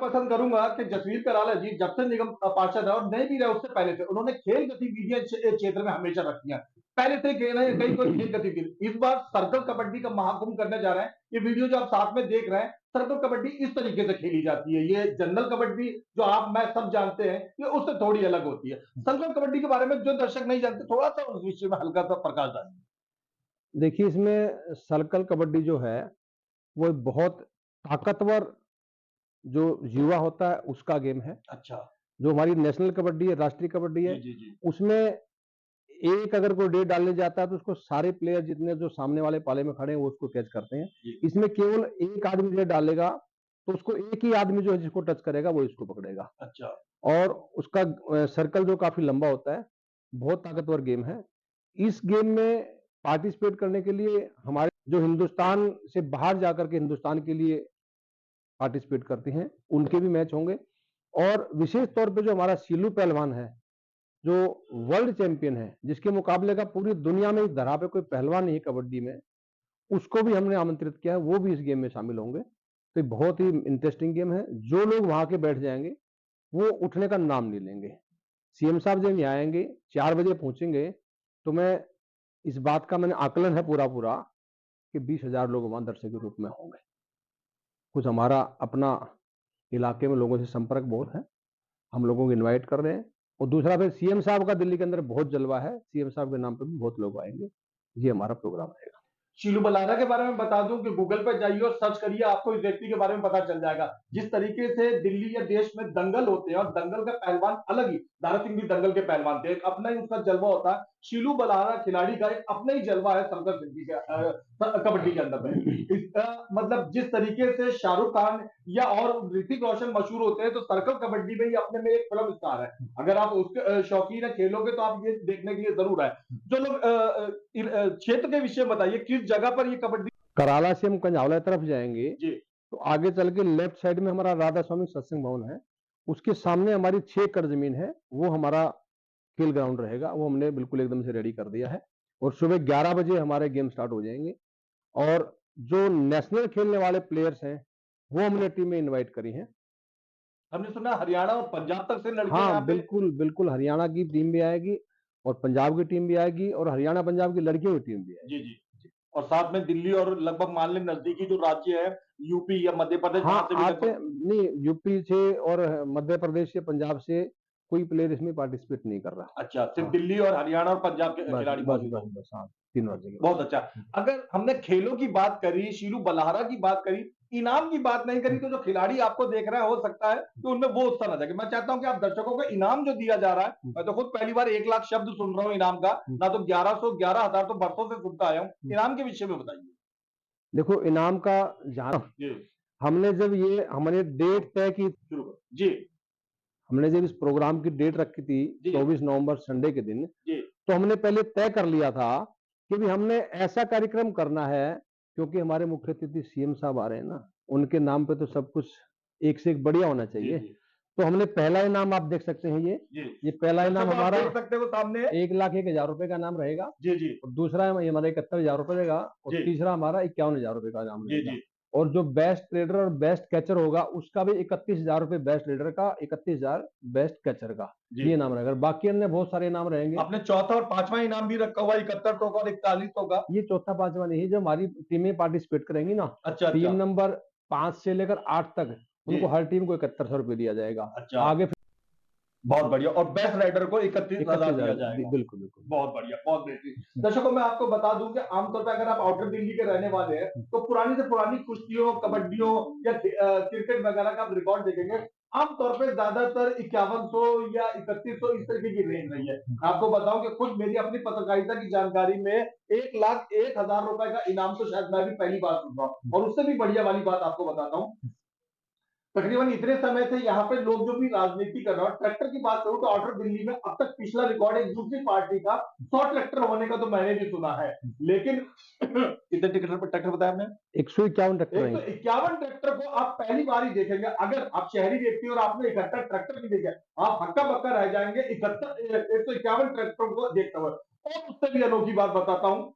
पसंद करूंगा कि जसवीर कराला जी जब से निगम पार्षद है और नहीं भी रहे उससे पहले से उन्होंने खेल गतिविधियां क्षेत्र में हमेशा रखी हैं। पहले से कहीं कोई खेल गतिविधि, इस बार सर्कल कबड्डी का महाकुंभ करने जा रहे हैं। ये वीडियो जो आप साथ में देख रहे हैं, सर्कल कबड्डी इस तरीके से खेली जाती है। ये जनरल कबड्डी जो आप मैं सब जानते हैं, ये उससे थोड़ी अलग होती है। सर्कल कबड्डी के बारे में जो दर्शक नहीं जानते, थोड़ा सा उस विषय में हल्का सा प्रकाश डालिए। देखिए, इसमें सर्कल कबड्डी जो है वो बहुत ताकतवर जो युवा होता है उसका गेम है। अच्छा। जो हमारी नेशनल कबड्डी है, राष्ट्रीय कबड्डी है, जी जी जी। उसमें एक अगर कोई डेट डालने जाता है तो उसको सारे प्लेयर जितने जो सामने वाले पाले में खड़े हैं वो उसको कैच करते हैं। इसमें केवल एक आदमी डेट डालेगा तो उसको एक ही आदमी जो है जिसको टच करेगा वो इसको पकड़ेगा। अच्छा। और उसका सर्कल जो काफी लंबा होता है, बहुत ताकतवर गेम है। इस गेम में पार्टिसिपेट करने के लिए हमारे जो हिंदुस्तान से बाहर जाकर के हिंदुस्तान के लिए पार्टिसिपेट करते हैं उनके भी मैच होंगे। और विशेष तौर पे जो हमारा सीलू पहलवान है, जो वर्ल्ड चैंपियन है, जिसके मुकाबले का पूरी दुनिया में इस धरा पे कोई पहलवान नहीं है कबड्डी में, उसको भी हमने आमंत्रित किया है, वो भी इस गेम में शामिल होंगे। तो ये बहुत ही इंटरेस्टिंग गेम है। जो लोग वहां के बैठ जाएंगे वो उठने का नाम नहीं लेंगे। सीएम साहब जब यहाँ आएंगे 4 बजे पहुंचेंगे, तो मैं इस बात का मैंने आकलन है पूरा पूरा कि 20,000 लोग वहां दर्शक के रूप में होंगे। कुछ हमारा अपना इलाके में लोगों से संपर्क बहुत है, हम लोगों को इनवाइट कर रहे हैं। और दूसरा फिर सीएम साहब का दिल्ली के अंदर बहुत जलवा है, सीएम साहब के नाम पर भी बहुत लोग आएंगे। ये हमारा प्रोग्राम रहेगा। शीलू बलारा के बारे में बता दूं कि गूगल पर जाइए और सर्च करिए, आपको इस व्यक्ति के बारे में पता चल जाएगा। जिस तरीके से दिल्ली या देश में दंगल होते हैं और दंगल का पहलवान अलग ही, दारा सिंह भी दंगल के पहलवान थे, एक अपना ही उसका जलवा होता है। शीलू बलारा खिलाड़ी का एक अपना ही जलवा है शंकर सिंह के कबड्डी के अंदर में। मतलब जिस तरीके से शाहरुख खान या और ऋतिक रोशन मशहूर होते हैं, तो सर्कल कबड्डी में ही अपने में एक फिल्म स्टार है। अगर आप उसके शौकीन है खेलोगे तो आप ये देखने के लिए जरूर आए। जो लोग क्षेत्र के विषय बताइए, किस जगह पर ये कबड्डी। कराला से हम कंझावला तरफ जाएंगे जी। तो आगे चल के लेफ्ट साइड में हमारा राधा स्वामी सत्संग भवन है, उसके सामने हमारी 6 एकड़ जमीन है, वो हमारा खेल ग्राउंड रहेगा। वो हमने बिल्कुल एकदम से रेडी कर दिया है और सुबह 11 बजे हमारे गेम स्टार्ट हो जाएंगे। और जो नेशनल खेलने वाले प्लेयर्स हैं वो हमने टीम में इनवाइट करी हैं। हमने सुना हरियाणा और पंजाब तक से लड़के यहाँ हाँ, पे। बिल्कुल बिल्कुल, हरियाणा की टीम भी आएगी और पंजाब की टीम भी आएगी और हरियाणा पंजाब की लड़कियों की टीम भी आएगी। जी जी। और साथ में दिल्ली और लगभग मान लें नजदीकी जो राज्य है, यूपी या मध्य प्रदेश, हाँ, वहां से भी आते लगभग। नहीं, यूपी से और मध्य प्रदेश से, पंजाब से कोई प्लेयर इसमें पार्टिसिपेट नहीं कर रहा। अच्छा, सिर्फ हाँ, दिल्ली और हरियाणा और पंजाब के बस खिलाड़ी बस मौजूद बस होंगे। बस, हाँ, 3 राज्य के बहुत बस। अच्छा। अगर हमने खेलों की बात करी, शीलू बलहारा की बात करी, इनाम की बात नहीं करी, तो जो खिलाड़ी आपको देख रहा है हो सकता है कि उनमें वो उत्साह ना जाए। मैं चाहता हूं कि आप दर्शकों को इनाम जो दिया जा रहा है, मैं तो खुद पहली बार 1 लाख शब्द सुन रहा हूं इनाम का, ना तो 11,000 तो बरसों से सुनता आया हूं। इनाम के विषय में बताइए। देखो, इनाम का जहाँ जी। हमने जब ये हमने डेट तय की, शुरू करो जी। हमने जब इस प्रोग्राम की डेट रखी थी जी 24 नवंबर संडे के दिन, जी। तो हमने पहले तय कर लिया था कि भी हमने ऐसा कार्यक्रम करना है, क्योंकि हमारे मुख्य अतिथि सीएम साहब आ रहे हैं ना, उनके नाम पे तो सब कुछ एक से एक बढ़िया होना जी चाहिए। जी तो हमने पहला इनाम आप देख सकते हैं, जी। ये पहला इनाम दर्शकों आप हमारा देख सकते हो सामने। 1,01,000 रुपए का इनाम रहेगा। जी जी और दूसरा ये हमारा 71,000 रुपए रहेगा और जी तीसरा हमारा 51,000 रुपए का इनाम जी रहेगा। जी और जो बेस्ट ट्रेडर और बेस्ट कैचर होगा उसका भी 31,000 रुपए बेस्ट ट्रेडर का, 31,000 बेस्ट कैचर का, जी। ये इनाम रहेगा। बाकी अन्य बहुत सारे इनाम रहेंगे। आपने चौथा और पांचवा इनाम भी रखा हुआ, 71 तो का और 41 तो का। ये चौथा पांचवा नहीं, जो हमारी टीमें पार्टिसिपेट करेंगी ना, अच्छा अच्छा। टीम नंबर 5 से लेकर 8 तक, जी। उनको हर टीम को 7100 रुपए दिया जाएगा। अच्छा। आगे बहुत बढ़िया। और बेस्ट राइडर को 31,000 दिया 31,000, जाएगा। बिल्कुल बिल्कुल। बहुत बढ़िया, बहुत बेहतरीन। दर्शकों मैं आपको बता दूं कि आमतौर पर अगर आप आउटर दिल्ली के रहने वाले हैं, तो पुरानी से पुरानी कुश्तियों, कबड्डियों या क्रिकेट वगैरह का आप रिकॉर्ड देखेंगे, आमतौर पे ज्यादातर 5100 या 3100 इस तरीके की रेंज रही है। आपको बताऊं कि खुद मेरी अपनी पत्रकारिता की जानकारी में 1,01,000 रुपए का इनाम तो शायद मैं भी पहली बार सुन रहा हूँ। और उससे भी बढ़िया वाली बात आपको बताता हूँ, तकरीबन इतने समय से यहाँ पे लोग जो भी राजनीति कर रहे हैं, ट्रैक्टर की बात करूं तो आउटर दिल्ली में अब तक पिछला रिकॉर्ड एक दूसरी पार्टी का 100 ट्रैक्टर होने का तो मैंने भी सुना है। लेकिन कितने ट्रैक्टर बताया हमने? 151 ट्रैक्टर 151 ट्रैक्टर को आप पहली बार ही देखेंगे। अगर आप शहरी व्यक्ति और आपने 71 ट्रैक्टर भी देखे, आप हक्का बक्का रह जाएंगे 151 ट्रैक्टर को देखते हुए। और उससे भी अनोखी बात बताता हूँ,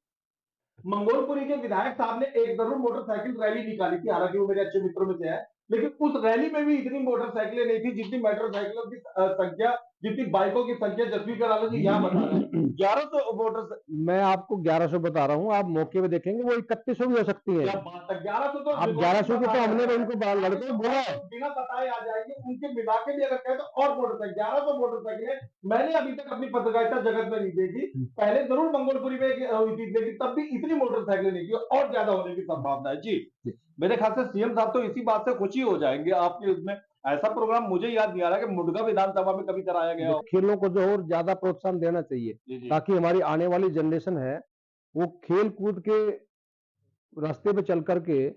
मंगोलपुरी के विधायक साहब ने एक जरूर मोटरसाइकिल रैली निकाली थी, हालांकि वो मेरे अच्छे मित्रों में से है। लेकिन उस रैली में भी इतनी मोटरसाइकिलें नहीं थी जितनी मोटरसाइकिलों की संख्या, जितनी बाइकों की संख्या जसवीर करालो जी यहाँ बता रहे हैं। 1100 मोटर, मैं आपको 1100 बता रहा हूँ, आप मौके पे देखेंगे वो 3100 भी हो सकती है। क्या बात है, 1100 तो आप 1100 की तो हमने तो इनको लड़के तो बोला है। बिना बताए आ जाएंगे, उनके मिला के भी अगर कहें तो और मोटरसाइकिल 1100 मोटरसाइकिलें मैंने अभी तक अपनी पत्रकारिता जगत में नहीं देखी। पहले जरूर मंगोलपुरी में हुई थी, लेकिन तब भी इतनी मोटरसाइकिलें नहीं थी, और ज्यादा होने की संभावना है जी। मेरे ख्याल से सीएम साहब तो इसी बात से खुश ही हो जाएंगे आपके उसमें। ऐसा प्रोग्राम मुझे याद नहीं आ रहा कि मुंडका विधानसभा में कभी कराया गया हो। खेलों को जो और ज्यादा प्रोत्साहन देना चाहिए, जी जी ताकि हमारी आने वाली जनरेशन है वो खेल कूद के रास्ते पे चल करके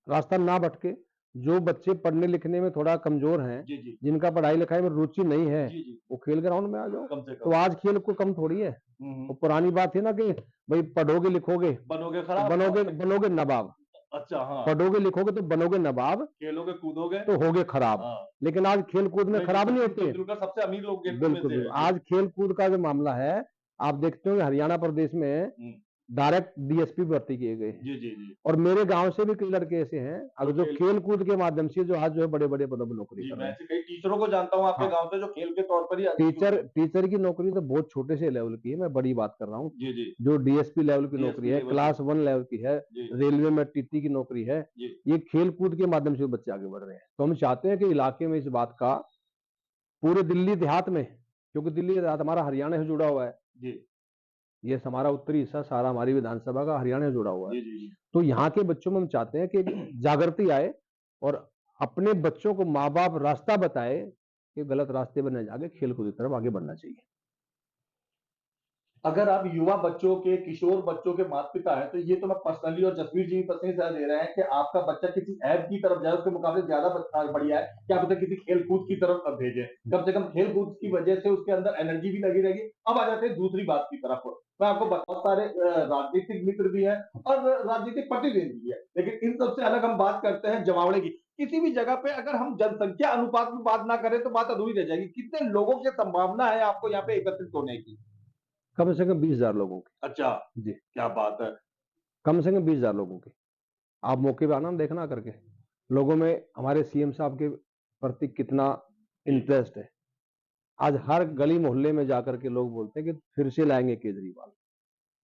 रास्ता ना भटके। जो बच्चे पढ़ने लिखने में थोड़ा कमजोर हैं, जी जी जिनका पढ़ाई लिखाई में रुचि नहीं है, जी जी वो खेल ग्राउंड में आ जाओ। कम से तो कम। आज खेल को कम थोड़ी है। वो पुरानी बात है ना कि भाई पढ़ोगे लिखोगे बनोगे तो खराब, बनोगे बनोगे नवाब, अच्छा हाँ, पढ़ोगे लिखोगे तो बनोगे नवाब, खेलोगे कूदोगे तो होगे खराब। हाँ। लेकिन आज खेल कूद में नहीं, खराब नहीं सचिन होते। तेंदुलकर सबसे अमीर लोग में बिल्कुल से बिल्कुल। है। आज खेल कूद का जो मामला है, आप देखते हो कि हरियाणा प्रदेश में हम्म, डायरेक्ट डीएसपी भर्ती किए गए। जी जी जी और मेरे गांव से भी कई लड़के ऐसे हैं अगर जो खेल, खेल कूद के माध्यम से जो आज जो है बड़े बड़े पदों पर नौकरी जी कर मैं रहे हैं। ऐसे कई टीचरों को जानता हूँ आपके हाँ, गांव से जो खेल के तौर पर ही टीचर टीचर की नौकरी तो बहुत छोटे से लेवल की है, मैं बड़ी बात कर रहा हूँ। जी जी जो डीएसपी लेवल की नौकरी डीएसपी है, लेवल क्लास 1 लेवल की है, जी रेलवे में टीटी की नौकरी है, जी ये खेल कूद के माध्यम से बच्चे आगे बढ़ रहे हैं। तो हम चाहते हैं कि इलाके में इस बात का पूरे दिल्ली देहात में, क्योंकि दिल्ली देहात हमारा हरियाणा से जुड़ा हुआ है, जी ये हमारा उत्तरी हिस्सा सारा हमारी विधानसभा का हरियाणा से जुड़ा हुआ है। जी जी जी तो यहाँ के बच्चों में हम चाहते हैं कि जागृति आए और अपने बच्चों को माँ बाप रास्ता बताए कि गलत रास्ते पर न जाके खेल कूद की तरफ आगे बढ़ना चाहिए। अगर आप युवा बच्चों के, किशोर बच्चों के माता पिता हैं, तो ये तो मैं पर्सनली और जसवीर जी पर्सनली सलाह दे रहे हैं कि आपका बच्चा किसी ऐप की तरफ जाए, उसके मुकाबले ज्यादा बढ़िया है कि आप उसे किसी खेल कूद की तरफ भेजें। कम से कम खेल कूद की वजह से उसके अंदर एनर्जी भी लगी रहेगी। अब आ जाते हैं दूसरी बात की तरफ। मैं आपको बहुत सारे राजनीतिक मित्र भी हैं और राजनीतिक प्रतिनिधि भी है, लेकिन इन सबसे अलग हम बात करते हैं जमावड़े की। किसी भी जगह पे अगर हम जनसंख्या अनुपात में बात ना करें तो बात अधूरी रह जाएगी। कितने लोगों की संभावना है आपको यहाँ पे एकत्रित होने की? कम से कम 20,000 लोगों अच्छा, की। जी, क्या बात है। कम से कम 20,000 लोगों की। आप मौके पे आना, देखना करके लोगों में हमारे सीएम साहब के प्रति कितना इंटरेस्ट है। आज हर गली मोहल्ले में जाकर के लोग बोलते हैं कि फिर से लाएंगे केजरीवाल।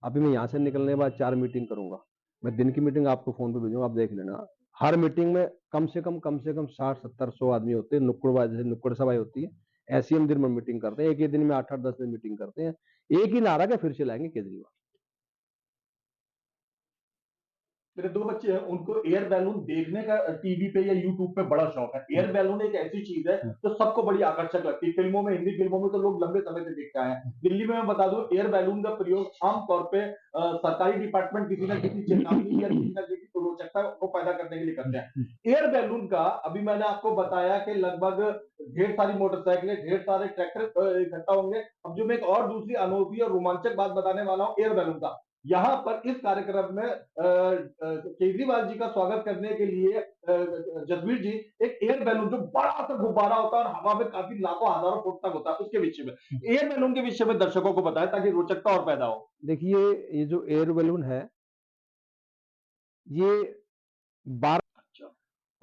अभी मैं यहाँ से निकलने के बाद 4 मीटिंग करूंगा। मैं दिन की मीटिंग आपको फोन पे भेजूंगा, आप देख लेना। हर मीटिंग में कम से कम 60-70-100 आदमी होते हैं। जैसे नुक्कड़ सभाएं होती है, ऐसी हम दिन में मीटिंग करते हैं। एक ही दिन में 8-8-10 दिन मीटिंग करते हैं। एक ही नारा, कि फिर से लाएंगे केजरीवाल। मेरे 2 बच्चे हैं, उनको एयर बैलून देखने का टीवी पे या यूट्यूब पे बड़ा शौक है। एयर बैलून एक ऐसी चीज है जो सबको बड़ी आकर्षक लगती है। फिल्मों में, हिंदी फिल्मों में तो लोग लंबे समय से देखते आए हैं। दिल्ली में मैं बता दूं, एयर बैलून का प्रयोग आमतौर पे सरकारी डिपार्टमेंट किसी न किसी चेतावनी या किसी न किसी रोचकता को पैदा करने के लिए करते हैं। एयर बैलून का अभी मैंने आपको बताया कि लगभग ढेर सारी मोटरसाइकिलें, ढेर सारे ट्रैक्टर इकट्ठा होंगे। अब जो मैं एक और दूसरी अनोखी और रोमांचक बात बताने वाला हूँ एयर बैलून का, यहाँ पर इस कार्यक्रम में केजरीवाल जी का स्वागत करने के लिए जसवीर जी एक एयर बैलून, जो बड़ा सा गुब्बारा होता है और हवा में काफी लाखों हजारों फुट तक होता है, उसके विषय में, एयर बैलून के विषय में दर्शकों को बताएं ताकि रोचकता और पैदा हो। देखिए, ये जो एयर बैलून है, ये 12 अच्छा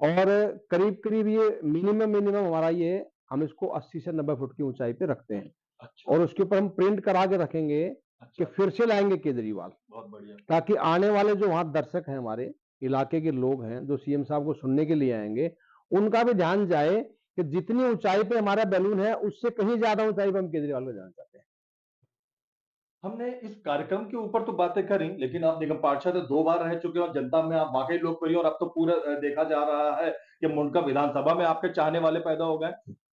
और करीब-करीब ये मिनिमम हमारा ये, हम इसको 80 से 90 फुट की ऊंचाई पे रखते हैं। अच्छा और उसके ऊपर हम प्रिंट करा के रखेंगे कि अच्छा, फिर से लाएंगे केजरीवाल। बहुत बढ़िया। ताकि आने वाले जो वहां दर्शक हैं, हमारे इलाके के लोग हैं जो सीएम साहब को सुनने के लिए आएंगे, उनका भी ध्यान जाए कि जितनी ऊंचाई पे हमारा बैलून है उससे कहीं ज्यादा ऊंचाई पे हम केजरीवाल को जाना चाहते हैं। हमने इस कार्यक्रम के ऊपर तो बातें करी, लेकिन आप निगम पार्षद 2 बार रह चुके हैं और जनता में आप वाकई लोकप्रिय, और अब तो पूरा देखा जा रहा है कि मुंडका विधानसभा में आपके चाहने वाले पैदा हो गए।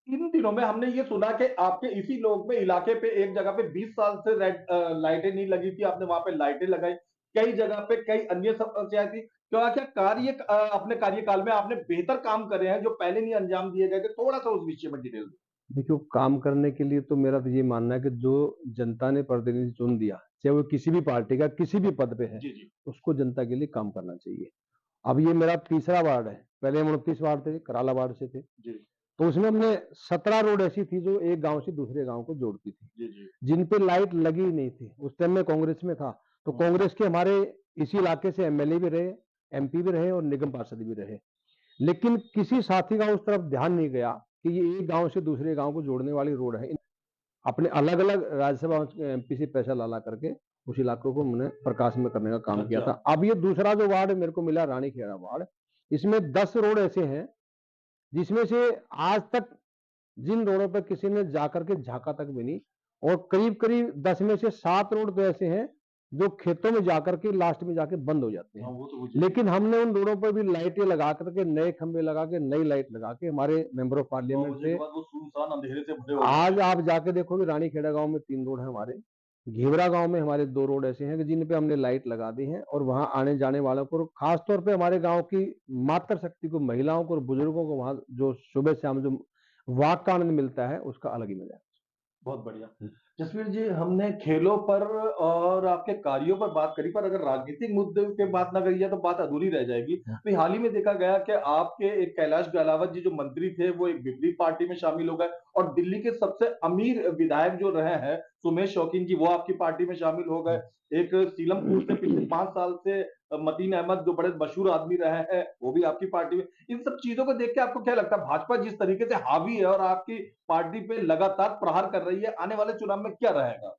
इन दिनों में हमने ये सुना कि आपके इसी लोग में इलाके पे एक जगह पे 20 साल से लाइटें नहीं लगी थी, आपने वहां पे लाइटें लगाई। कई जगह पे कई अन्य समस्याएं थी। क्या क्या अपने कार्यकाल में आपने बेहतर काम करे हैं जो पहले नहीं अंजाम दिए गए थे? थोड़ा सा उस विषय में डिटेल। देखिए, काम करने के लिए तो मेरा तो ये मानना है कि जो जनता ने प्रतिनिधि चुन दिया, चाहे वो किसी भी पार्टी का किसी भी पद पे है, जी जी उसको जनता के लिए काम करना चाहिए। अब ये मेरा तीसरा वार्ड है, पहले हम 29 वार्ड थे, कराला वार्ड से थे। जी तो उसमें हमने 17 रोड ऐसी थी जो एक गांव से दूसरे गांव को जोड़ती थी, जी जी जिन पे लाइट लगी ही नहीं थी। उस टाइम में कांग्रेस में था, तो कांग्रेस के हमारे इसी इलाके से एमएलए भी रहे, एमपी भी रहे और निगम पार्षद भी रहे। लेकिन किसी साथी का उस तरफ ध्यान नहीं गया कि ये एक गांव से दूसरे गांव को जोड़ने वाली रोड है। अपने अलग अलग राज्यसभा एमपी से पैसा ला ला करके उस इलाकों को हमने प्रकाश में करने का काम किया था। अब ये दूसरा जो वार्ड मेरे को मिला, रानीखेड़ा वार्ड, इसमें 10 रोड ऐसे हैं जिसमें से आज तक जिन रोडों पर किसी ने जाकर के झांका तक भी नहीं, और करीब करीब 10 में से 7 रोड तो ऐसे हैं जो खेतों में जाकर के लास्ट में जाके बंद हो जाते हैं। वो तो लेकिन हमने उन रोडों पर भी लाइटें लगा करके, नए खंभे लगा के, नई लाइट लगा के हमारे मेंबर ऑफ पार्लियामेंट से वो सुनसान अंधेरे से भरे हो आज आप जाके देखोगे रानीखेड़ा गांव में 3 रोड है हमारे, घेवरा गांव में हमारे 2 रोड ऐसे हैं कि जिन पे हमने लाइट लगा दी है, और वहां आने जाने वालों को, खास तौर पे हमारे गांव की मातृ शक्ति को, महिलाओं को और बुजुर्गों को वहां जो सुबह शाम जो वाक का आनंद मिलता है उसका अलग ही मजा है। बहुत बढ़िया। जसवीर जी, हमने खेलों पर और आपके कार्यों पर बात करी, पर अगर राजनीतिक मुद्दे पे बात ना करी जाए तो बात अधूरी रह जाएगी। तो हाल ही में देखा गया कि आपके एक कैलाश गहलावत जी जो मंत्री थे वो एक विपरीत पार्टी में शामिल हो गए, और दिल्ली के सबसे अमीर विधायक जो रहे हैं सुमेश शौकीन जी, वो आपकी पार्टी में शामिल हो गए। एक सीलमपुर से पिछले 5 साल से मतीन अहमद जो बड़े मशहूर आदमी रहे हैं वो भी आपकी पार्टी में। इन सब चीजों को देख के आपको क्या लगता है, भाजपा जिस तरीके से हावी है और आपकी पार्टी पे लगातार प्रहार कर रही है, आने वाले चुनाव में क्या रहेगा?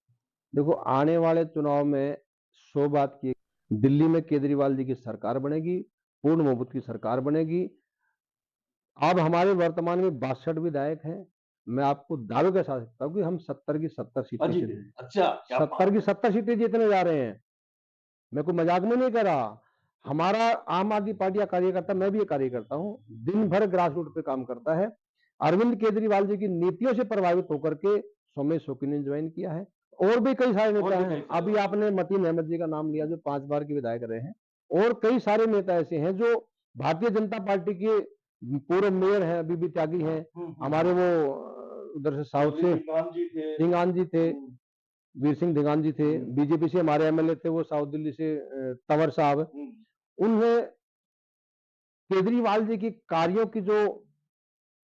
देखो, आने वाले चुनाव में 100 बात की, दिल्ली में केजरीवाल जी की सरकार बनेगी, पूर्ण बहुमत की सरकार बनेगी। अब हमारे वर्तमान में 62 विधायक हैं। मैं आपको दावे के साथ सकता हूँ कि हम 70 की 70 सीटें अजीत, अच्छा, क्या 70 बात की है! 70 सीटें जीतने जा रहे हैं। मैं कोई मजाक में नहीं कर रहा। हमारा आम आदमी पार्टी का कार्यकर्ता, मैं भी एक कार्यकर्ता हूँ, दिन भर ग्रास रूट पे काम करता है। अरविंद केजरीवाल जी की नीतियों से प्रभावित होकर के सोमेश शौकीन ने ज्वाइन किया है। और भी कई सारे नेता हैं। अभी आपने मतीन अहमद जी का नाम लिया जो 5 बार के विधायक रहे हैं, और कई सारे नेता ऐसे हैं जो भारतीय जनता पार्टी के पूर्व मेयर हैं, अभी भी त्यागी हैं। हमारे वो उधर से साउथ से सिंगान जी थे, वीर सिंह धिंगान जी थे, बीजेपी से हमारे एमएलए थे वो साउथ दिल्ली से तंवर साहब। उन्हें केजरीवाल जी की कार्यों की जो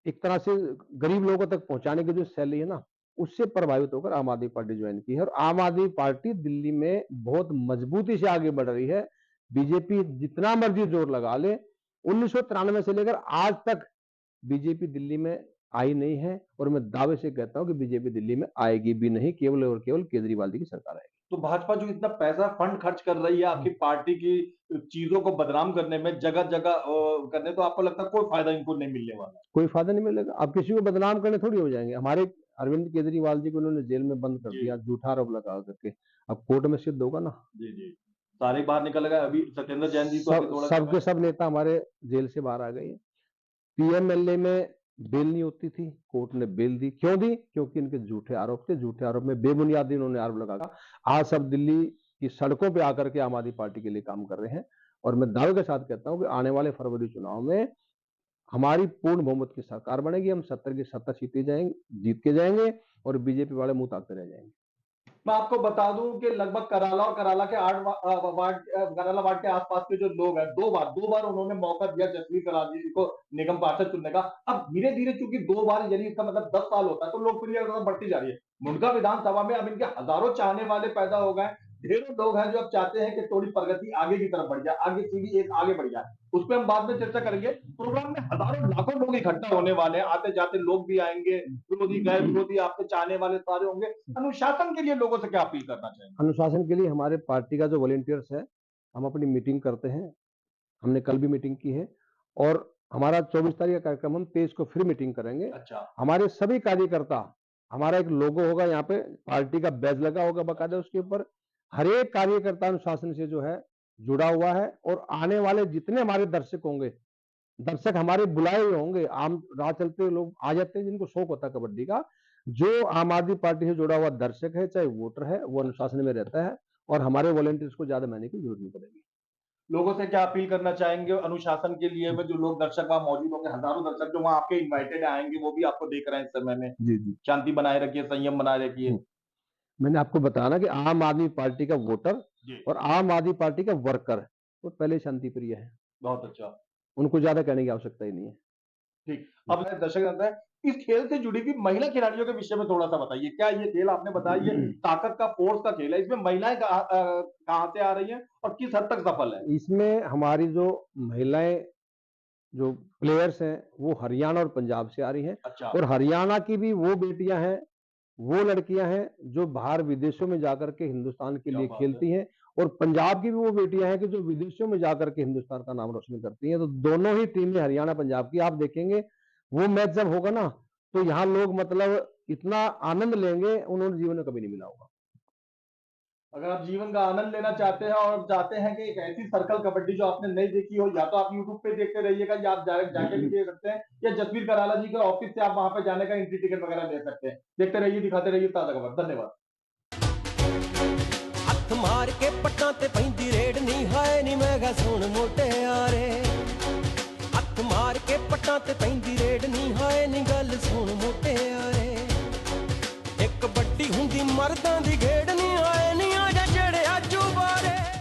एक तरह से गरीब लोगों तक पहुंचाने की जो शैली है ना, उससे प्रभावित होकर आम आदमी पार्टी ज्वाइन की है, और आम आदमी पार्टी दिल्ली में बहुत मजबूती से आगे बढ़ रही है। बीजेपी जितना मर्जी जोर लगा ले, 1993 से लेकर आज तक बीजेपी दिल्ली में आई नहीं है, और मैं दावे से कहता हूं कि बीजेपी दिल्ली में आएगी भी नहीं, केवल और केवल केजरीवाल जी की सरकार आएगी। तो भाजपा जो इतना पैसा फंड खर्च कर रही है आपकी पार्टी की चीजों को बदनाम करने में, जगह-जगह करने, तो आपको लगता है कोई फायदा इनको नहीं मिलने वाला? कोई फायदा नहीं मिलेगा। अब किसी को बदनाम करने थोड़ी हो जाएंगे। हमारे अरविंद केजरीवाल जी को उन्होंने जेल में बंद कर दिया झूठा आरोप लगा करके। अब कोर्ट में सिद्ध होगा ना। जी, जी। सारे बाहर निकल गए, अभी सत्येंद्र जैन जी को अभी सब थोड़ा सबके समय। सब नेता हमारे जेल से बाहर आ गए हैं। पीएमएलए में बेल नहीं होती थी, कोर्ट ने बेल दी। क्यों दी? क्योंकि इनके झूठे आरोप थे। झूठे आरोप में बेबुनियाद इन्होंने आरोप लगा। आज सब दिल्ली की सड़कों पे आकर के आम आदमी पार्टी के लिए काम कर रहे हैं, और मैं दावे के साथ कहता हूं कि आने वाले फरवरी चुनाव में हमारी पूर्ण बहुमत की सरकार बनेगी। हम 70 की 70 सीटें जाएंगे, जीत के जाएंगे, और बीजेपी वाले मुंह ताकते रह जाएंगे। मैं आपको बता दूं कि लगभग कराला और कराला के 8 वार्ड, कराला वार्ड के आसपास के जो लोग हैं, 2 बार उन्होंने मौका दिया जसवीर कराला जी को निगम पार्षद चुनने का। अब धीरे-धीरे चूंकि 2 बार यानी इसका मतलब 10 साल होता है, तो लोकप्रियता बढ़ती जा रही है। मुंडका विधानसभा में अब इनके हजारों चाहने वाले पैदा हो गए। ढेरों लोग हैं जो अब चाहते हैं कि थोड़ी प्रगति आगे की तरफ बढ़ जाए, आगे सीढ़ी एक आगे बढ़ जाए। उस पर हम बाद में चर्चा करेंगे। प्रोग्राम में हजारों लाखों लोग इकट्ठा होने वाले हैं, आते जाते लोग भी आएंगे, विरोधी गैर विरोधी आपके चाहने वाले सारे होंगे। अनुशासन के लिए लोगों से क्या अपील करना चाहेंगे? अनुशासन के लिए हमारे पार्टी का जो वॉलंटियर्स है, हम अपनी मीटिंग करते हैं। हमने कल भी मीटिंग की है, और हमारा 24 तारीख का कार्यक्रम, हम 23 को फिर मीटिंग करेंगे। अच्छा। हमारे सभी कार्यकर्ता, हमारा एक लोगो होगा यहाँ पे, पार्टी का बैज लगा होगा बाकायदा उसके ऊपर। हर एक कार्यकर्ता अनुशासन से जो है जुड़ा हुआ है, और आने वाले जितने हमारे दर्शक होंगे, दर्शक हमारे बुलाए हुए होंगे। आम राह चलते हुए लोग आ जाते हैं जिनको शौक होता है कबड्डी का। जो आम आदमी पार्टी से जुड़ा हुआ दर्शक है, चाहे वोटर है, वो अनुशासन में रहता है, और हमारे वॉलंटियर्स को ज्यादा महीने की जरूरत नहीं पड़ेगी। लोगों से क्या अपील करना चाहेंगे अनुशासन के लिए में, जो लोग दर्शक वहां मौजूद होंगे, हजारों दर्शक जो वहां आपके इनवाइटेड आएंगे, वो भी आपको देख रहे हैं इस समय में। जी जी। शांति बनाए रखिए, संयम बनाए रखिए। मैंने आपको बताया ना कि आम आदमी पार्टी का वोटर जी। और आम आदमी पार्टी का वर्कर वो पहले शांति प्रिय है। बहुत अच्छा। उनको ज्यादा कहने की आवश्यकता ही नहीं है। ठीक। अब दर्शक जानता है, इस खेल से जुड़ी हुई महिला खिलाड़ियों के विषय में थोड़ा सा बताइए। क्या ये खेल आपने बताया ये ताकत का, फोर्स का खेल है, इसमें महिलाएं कहाँ से आ रही हैं और किस हद तक सफल है? इसमें हमारी जो महिलाएं जो प्लेयर्स हैं वो हरियाणा और पंजाब से आ रही हैं। अच्छा। और हरियाणा की भी वो बेटियां हैं, वो लड़कियां हैं जो बाहर विदेशों में जाकर के हिंदुस्तान के क्या लिए बात है। खेलती हैं, और पंजाब की भी वो बेटियां हैं कि जो विदेशों में जाकर के हिंदुस्तान का नाम रोशन करती हैं। तो दोनों ही टीमें हरियाणा पंजाब की, आप देखेंगे वो मैच जब होगा ना, तो यहाँ लोग मतलब इतना आनंद लेंगे, उन्होंने जीवन में कभी नहीं मिला होगा। अगर आप जीवन का आनंद लेना चाहते हैं और चाहते हैं कि एक ऐसी सर्कल कबड्डी जो आपने नहीं देखी हो, या तो आप यूट्यूब पे देखते रहिएगा, या आप डायरेक्ट जाके भी देख सकते हैं, या जसवीर कराला जी के ऑफिस से आप वहां पे जाने का एंट्री टिकट वगैरह ले सकते हैं। देखते रहिए, दिखाते रहिए ताजा खबर। धन्यवाद। हथ मार के पट्टां ते पैंदी रेड नी हाय नी मैं गा सुन मोटियारे, हथ मार के पट्टां ते पैंदी रेड नी हाय नी गल सुन मोटियारे, एक कबड्डी हुंदी मर्दां दी खेड